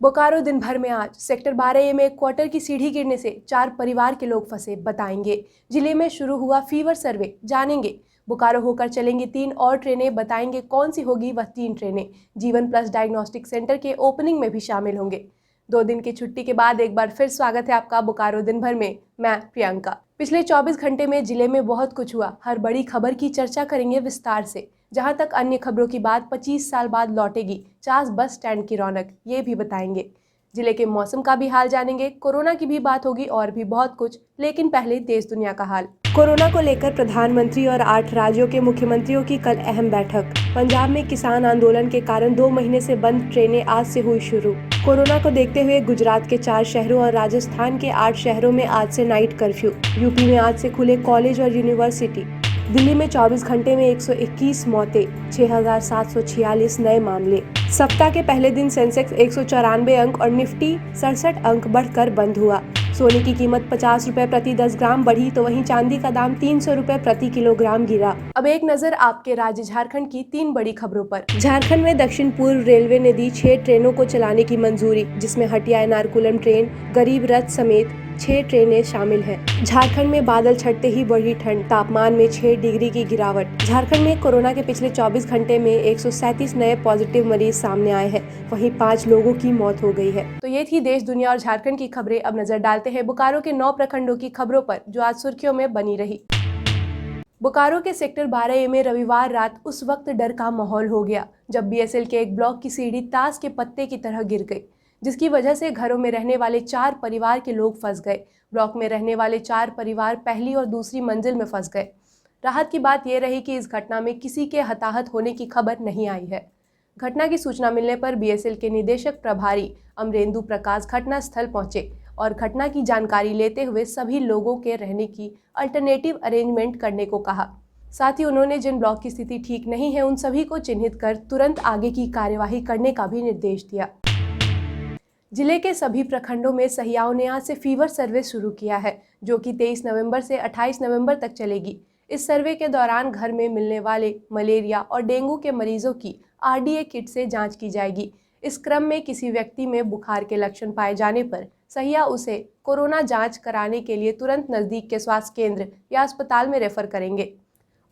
बोकारो दिन भर में आज सेक्टर 12A में एक क्वार्टर की सीढ़ी गिरने से 4 परिवार के लोग फंसे, बताएंगे। जिले में शुरू हुआ फीवर सर्वे, जानेंगे। बोकारो होकर चलेंगी 3 और ट्रेनें, बताएंगे कौन सी होगी वह 3 ट्रेनें। जीवन प्लस डायग्नोस्टिक सेंटर के ओपनिंग में भी शामिल होंगे। 2 दिन की छुट्टी के बाद एक बार फिर स्वागत है आपका बोकारो दिन भर में। मैं प्रियंका। पिछले 24 घंटे में जिले में बहुत कुछ हुआ। हर बड़ी खबर की चर्चा करेंगे विस्तार से। जहां तक अन्य खबरों की बात, 25 साल बाद लौटेगी चास बस स्टैंड की रौनक, ये भी बताएंगे। जिले के मौसम का भी हाल जानेंगे, कोरोना की भी बात होगी और भी बहुत कुछ। लेकिन पहले देश दुनिया का हाल। कोरोना को लेकर प्रधानमंत्री और 8 राज्यों के मुख्यमंत्रियों की कल अहम बैठक। पंजाब में किसान आंदोलन के कारण 2 महीने से बंद ट्रेनें आज से हुई शुरू। कोरोना को देखते हुए गुजरात के 4 शहरों और राजस्थान के 8 शहरों में आज से नाइट कर्फ्यू। यूपी में आज से खुले कॉलेज और यूनिवर्सिटी। दिल्ली में 24 घंटे में 121 मौतें, 6,746 नए मामले। सप्ताह के पहले दिन सेंसेक्स 194 अंक और निफ्टी 67 अंक बढ़कर बंद हुआ। सोने की कीमत 50 रुपए प्रति 10 ग्राम बढ़ी, तो वहीं चांदी का दाम 300 रुपए प्रति किलोग्राम गिरा। अब एक नजर आपके राज्य झारखंड की 3 बड़ी खबरों पर। झारखंड में दक्षिण पूर्व रेलवे ने दी 6 ट्रेनों को चलाने की मंजूरी, जिसमें हटिया एर्नाकुलम ट्रेन, गरीब रथ समेत 6 ट्रेनें शामिल हैं। झारखंड में बादल छटते ही बढ़ी ठंड, तापमान में 6 डिग्री की गिरावट। झारखंड में कोरोना के पिछले 24 घंटे में 137 नए पॉजिटिव मरीज सामने आए हैं, वहीं 5 लोगों की मौत हो गई है। तो ये थी देश दुनिया और झारखंड की खबरें। अब नजर डालते हैं बोकारो के 9 प्रखंडों की खबरों पर, जो आज सुर्खियों में बनी रही। बोकारो के सेक्टर 12A में रविवार रात उस वक्त डर का माहौल हो गया जब BSL के एक ब्लॉक की सीढ़ी ताश के पत्ते की तरह गिर गई, जिसकी वजह से घरों में रहने वाले 4 परिवार के लोग फंस गए। ब्लॉक में रहने वाले 4 परिवार पहली और दूसरी मंजिल में फंस गए। राहत की बात यह रही कि इस घटना में किसी के हताहत होने की खबर नहीं आई है। घटना की सूचना मिलने पर BSL के निदेशक प्रभारी अमरेंदु प्रकाश घटनास्थल पहुंचे और घटना की जानकारी लेते हुए सभी लोगों के रहने की अल्टरनेटिव अरेंजमेंट करने को कहा। साथ ही उन्होंने जिन ब्लॉक की स्थिति ठीक नहीं है उन सभी को चिन्हित कर तुरंत आगे की कार्यवाही करने का भी निर्देश दिया। जिले के सभी प्रखंडों में सहियाओं ने आज से फीवर सर्वे शुरू किया है, जो कि 23 नवंबर से 28 नवंबर तक चलेगी। इस सर्वे के दौरान घर में मिलने वाले मलेरिया और डेंगू के मरीजों की RDA किट से जांच की जाएगी। इस क्रम में किसी व्यक्ति में बुखार के लक्षण पाए जाने पर सहिया उसे कोरोना जांच कराने के लिए तुरंत नजदीक के स्वास्थ्य केंद्र या अस्पताल में रेफर करेंगे,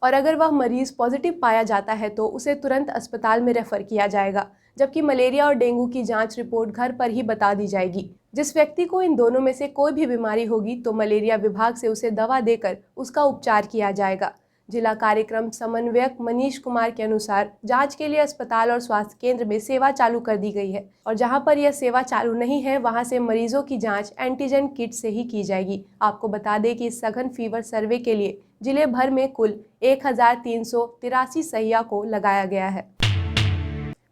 और अगर वह मरीज पॉजिटिव पाया जाता है तो उसे तुरंत अस्पताल में रेफर किया जाएगा, जबकि मलेरिया और डेंगू की जांच रिपोर्ट घर पर ही बता दी जाएगी। जिस व्यक्ति को इन दोनों में से कोई भी बीमारी होगी तो मलेरिया विभाग से उसे दवा देकर उसका उपचार किया जाएगा। जिला कार्यक्रम समन्वयक मनीष कुमार के अनुसार जांच के लिए अस्पताल और स्वास्थ्य केंद्र में सेवा चालू कर दी गई है, और जहां पर यह सेवा चालू नहीं है वहां से मरीजों की जांच एंटीजन किट से ही की जाएगी। आपको बता दें कि इस सघन फीवर सर्वे के लिए जिले भर में कुल 1383 सहिया को लगाया गया है।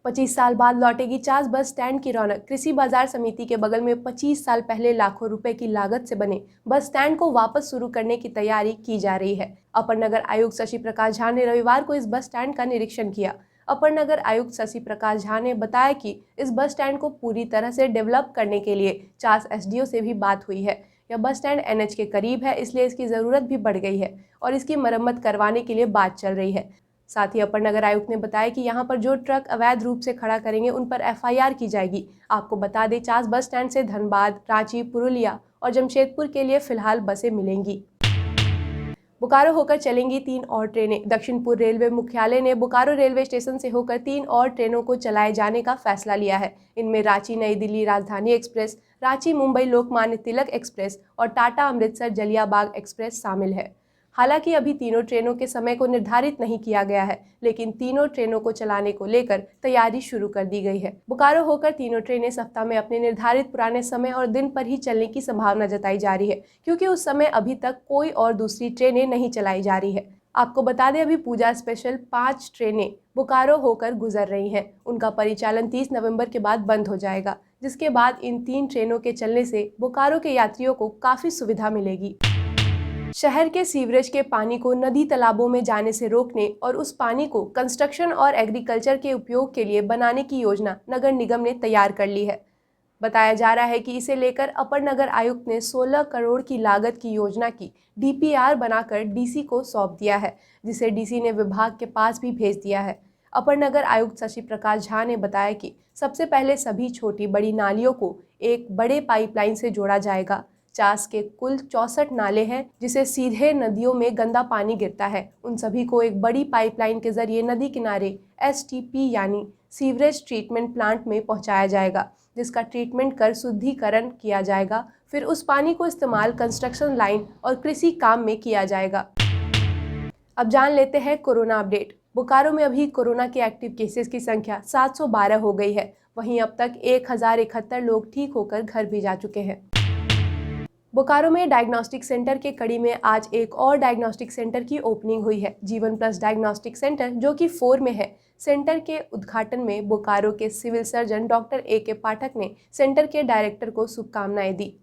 25 साल बाद लौटेगी चास बस स्टैंड की रौनक। कृषि बाजार समिति के बगल में 25 साल पहले लाखों रुपए की लागत से बने बस स्टैंड को वापस शुरू करने की तैयारी की जा रही है। अपर नगर आयुक्त शशि प्रकाश झा ने रविवार को इस बस स्टैंड का निरीक्षण किया। अपर नगर आयुक्त शशि प्रकाश झा ने बताया कि इस बस स्टैंड को पूरी तरह से डेवलप करने के लिए चास SDO से भी बात हुई है। यह बस स्टैंड NH के करीब है, इसलिए इसकी ज़रूरत भी बढ़ गई है और इसकी मरम्मत करवाने के लिए बात चल रही है। साथ ही अपर नगर आयुक्त ने बताया कि यहां पर जो ट्रक अवैध रूप से खड़ा करेंगे उन पर FIR की जाएगी। आपको बता दें, चास बस स्टैंड से धनबाद, रांची, पुरुलिया और जमशेदपुर के लिए फिलहाल बसें मिलेंगी। बोकारो होकर चलेंगी 3 और ट्रेनें। दक्षिण पूर्व रेलवे मुख्यालय ने बोकारो रेलवे स्टेशन से होकर 3 और ट्रेनों को चलाए जाने का फैसला लिया है। इनमें रांची नई दिल्ली राजधानी एक्सप्रेस, रांची मुंबई लोकमान्य तिलक एक्सप्रेस और टाटा अमृतसर जलियाबाग एक्सप्रेस शामिल है। हालांकि अभी तीनों ट्रेनों के समय को निर्धारित नहीं किया गया है, लेकिन तीनों ट्रेनों को चलाने को लेकर तैयारी शुरू कर दी गई है। बोकारो होकर तीनों ट्रेनें सप्ताह में अपने निर्धारित पुराने समय और दिन पर ही चलने की संभावना जताई जा रही है, क्योंकि उस समय अभी तक कोई और दूसरी ट्रेनें नहीं चलाई जा रही है। आपको बता दें, अभी पूजा स्पेशल 5 ट्रेनें बोकारो होकर गुजर रही हैं। उनका परिचालन 30 नवंबर के बाद बंद हो जाएगा, जिसके बाद इन 3 ट्रेनों के चलने से बोकारो के यात्रियों को काफी सुविधा मिलेगी। शहर के सीवरेज के पानी को नदी तालाबों में जाने से रोकने और उस पानी को कंस्ट्रक्शन और एग्रीकल्चर के उपयोग के लिए बनाने की योजना नगर निगम ने तैयार कर ली है। बताया जा रहा है कि इसे लेकर अपर नगर आयुक्त ने 16 करोड़ की लागत की योजना की DPR बनाकर DC को सौंप दिया है, जिसे DC ने विभाग के पास भी भेज दिया है। अपर नगर आयुक्त शशि प्रकाश झा ने बताया कि सबसे पहले सभी छोटी बड़ी नालियों को एक बड़े पाइपलाइन से जोड़ा जाएगा। चास के कुल 64 नाले हैं जिसे सीधे नदियों में गंदा पानी गिरता है। उन सभी को एक बड़ी पाइपलाइन के जरिए नदी किनारे STP यानी सीवरेज ट्रीटमेंट प्लांट में पहुंचाया जाएगा, जिसका ट्रीटमेंट कर शुद्धिकरण किया जाएगा। फिर उस पानी को इस्तेमाल कंस्ट्रक्शन लाइन और कृषि काम में किया जाएगा। अब जान लेते हैं कोरोना अपडेट। बोकारो में अभी कोरोना के एक्टिव केसेस की संख्या 712 हो गई है। वहीं अब तक 1071 लोग ठीक होकर घर भी जा चुके हैं। बोकारो में डायग्नोस्टिक सेंटर के कड़ी में आज एक और डायग्नोस्टिक सेंटर की ओपनिंग हुई है, जीवन प्लस डायग्नोस्टिक सेंटर, जो कि 4 में है। सेंटर के उद्घाटन में बोकारो के सिविल सर्जन डॉक्टर AK पाठक ने सेंटर के डायरेक्टर को शुभकामनाएं दी।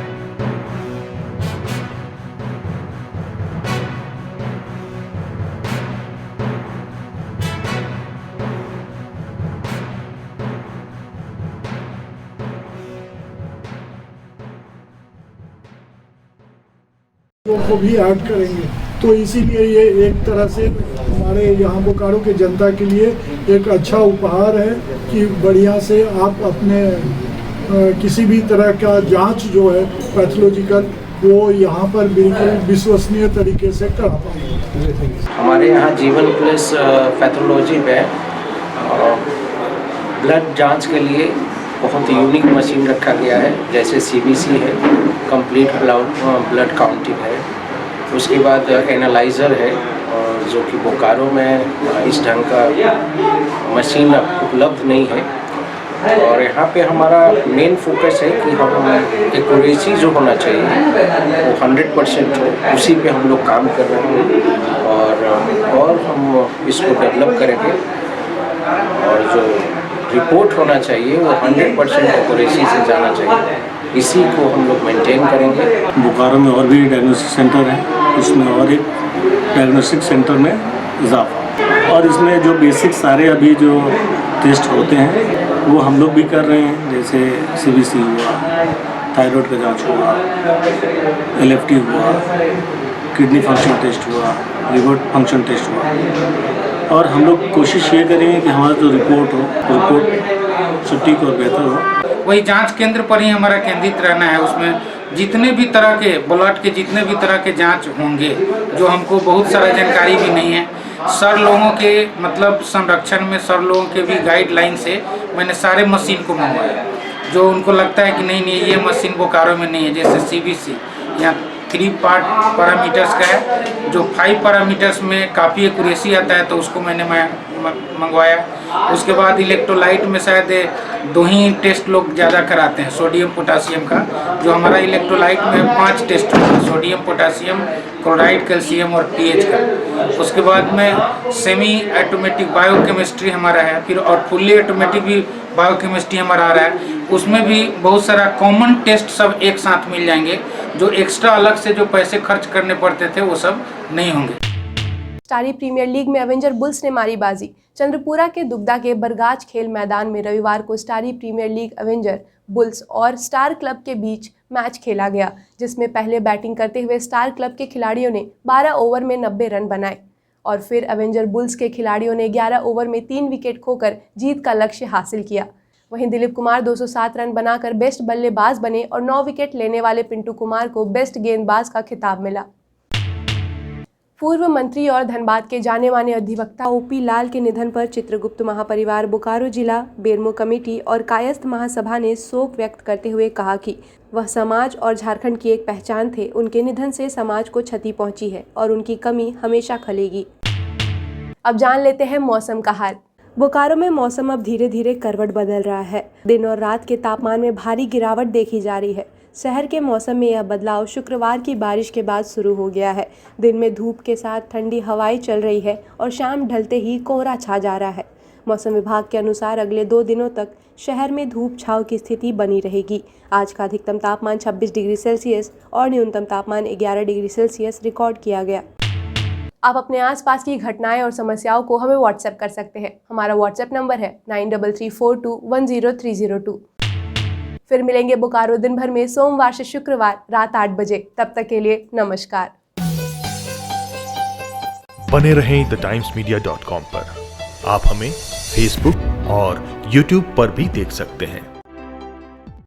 को भी ऐड करेंगे, तो इसीलिए ये एक तरह से हमारे यहाँ बोकारो के जनता के लिए एक अच्छा उपहार है कि बढ़िया से आप अपने किसी भी तरह का जांच जो है पैथोलॉजिकल वो यहाँ पर बिल्कुल विश्वसनीय तरीके से करा पाएंगे। हमारे यहाँ जीवन प्लस पैथोलॉजी में ब्लड जांच के लिए बहुत यूनिक मशीन रखा गया है, जैसे CBC है, कंप्लीट ब्लड काउंटिंग है, उसके बाद एनालाइज़र है, और जो कि बोकारो में इस ढंग का मशीन उपलब्ध नहीं है। और यहाँ पे हमारा मेन फोकस है कि हम एक्यूरेसी जो होना चाहिए वो 100% हो, उसी पे हम लोग काम कर रहे हैं और हम इसको डेवलप करेंगे। और जो रिपोर्ट होना चाहिए वो 100% एक्यूरेसी से जाना चाहिए, इसी को हम लोग मेंटेन करेंगे। बोकारो में और भी डायग्नोस्टिक सेंटर है, इसमें और एक डायग्नोस्टिक सेंटर में इजाफा, और इसमें जो बेसिक सारे अभी जो टेस्ट होते हैं वो हम लोग भी कर रहे हैं, जैसे CBC हुआ, थायराइड का जांच हुआ, LFT हुआ, किडनी फंक्शन टेस्ट हुआ, लिवर फंक्शन टेस्ट हुआ। और हम लोग कोशिश ये करेंगे कि हमारा जो रिपोर्ट सटीक और बेहतर हो। वही जांच केंद्र पर ही हमारा केंद्रित रहना है। उसमें जितने भी तरह के ब्लड के जितने भी तरह के जांच होंगे, जो हमको बहुत सारा जानकारी भी नहीं है, सर लोगों के मतलब संरक्षण में सर लोगों के भी गाइडलाइन से मैंने सारे मशीन को मंगवाया। जो उनको लगता है कि नहीं ये मशीन बोकारो में नहीं है, जैसे CBC यहाँ 3 पैरामीटर्स का है, जो 5 पैरामीटर्स में काफ़ी एक्यूरेसी आता है, तो उसको मैंने मंगवाया। उसके बाद इलेक्ट्रोलाइट में शायद 2 ही टेस्ट लोग ज़्यादा कराते हैं, सोडियम पोटासियम का, जो हमारा इलेक्ट्रोलाइट में 5 टेस्ट होता है, सोडियम पोटासियम, क्लोराइड, कैल्शियम और pH का। उसके बाद में सेमी ऑटोमेटिक बायोकेमिस्ट्री हमारा है, फिर और फुल्ली ऑटोमेटिक भी बायोकेमिस्ट्री हमारा आ रहा है। उसमें भी बहुत सारा कॉमन टेस्ट सब एक साथ मिल जाएंगे, जो एक्स्ट्रा अलग से जो पैसे खर्च करने पड़ते थे वो सब नहीं होंगे। स्टारी प्रीमियर लीग में एवेंजर बुल्स ने मारी बाजी। चंद्रपुरा के दुग्धा के बरगाछ खेल मैदान में रविवार को starry premier league avenger bulls और स्टार क्लब के बीच मैच खेला गया, जिसमें पहले बैटिंग करते हुए स्टार क्लब के खिलाड़ियों ने 12 ओवर में 90 रन बनाए और फिर एवेंजर बुल्स के खिलाड़ियों ने 11 ओवर में 3 विकेट खोकर जीत का लक्ष्य हासिल किया। वहीं दिलीप कुमार 207 रन बनाकर बेस्ट बल्लेबाज बने और 9 विकेट लेने वाले पिंटू कुमार को बेस्ट गेंदबाज का खिताब मिला। पूर्व मंत्री और धनबाद के जाने माने अधिवक्ता OP लाल के निधन पर चित्रगुप्त महापरिवार बोकारो जिला बेरमो कमेटी और कायस्थ महासभा ने शोक व्यक्त करते हुए कहा कि वह समाज और झारखंड की एक पहचान थे। उनके निधन से समाज को क्षति पहुंची है और उनकी कमी हमेशा खलेगी। अब जान लेते हैं मौसम का हाल। बोकारो में मौसम अब धीरे धीरे करवट बदल रहा है। दिन और रात के तापमान में भारी गिरावट देखी जा रही है। शहर के मौसम में यह बदलाव शुक्रवार की बारिश के बाद शुरू हो गया है। दिन में धूप के साथ ठंडी हवाएं चल रही है और शाम ढलते ही कोहरा छा जा रहा है। मौसम विभाग के अनुसार अगले 2 दिनों तक शहर में धूप छांव की स्थिति बनी रहेगी। आज का अधिकतम तापमान 26 डिग्री सेल्सियस और न्यूनतम तापमान 11 डिग्री सेल्सियस रिकॉर्ड किया गया। आप अपने आसपास की घटनाएं और समस्याओं को हमें व्हाट्सएप कर सकते हैं। हमारा व्हाट्सएप नंबर है 9334210302। फिर मिलेंगे बोकारो दिन भर में सोमवार से शुक्रवार रात 8 बजे। तब तक के लिए नमस्कार। बने रहें thetimesmedia.com पर। आप हमें फेसबुक और यूट्यूब पर भी देख सकते हैं।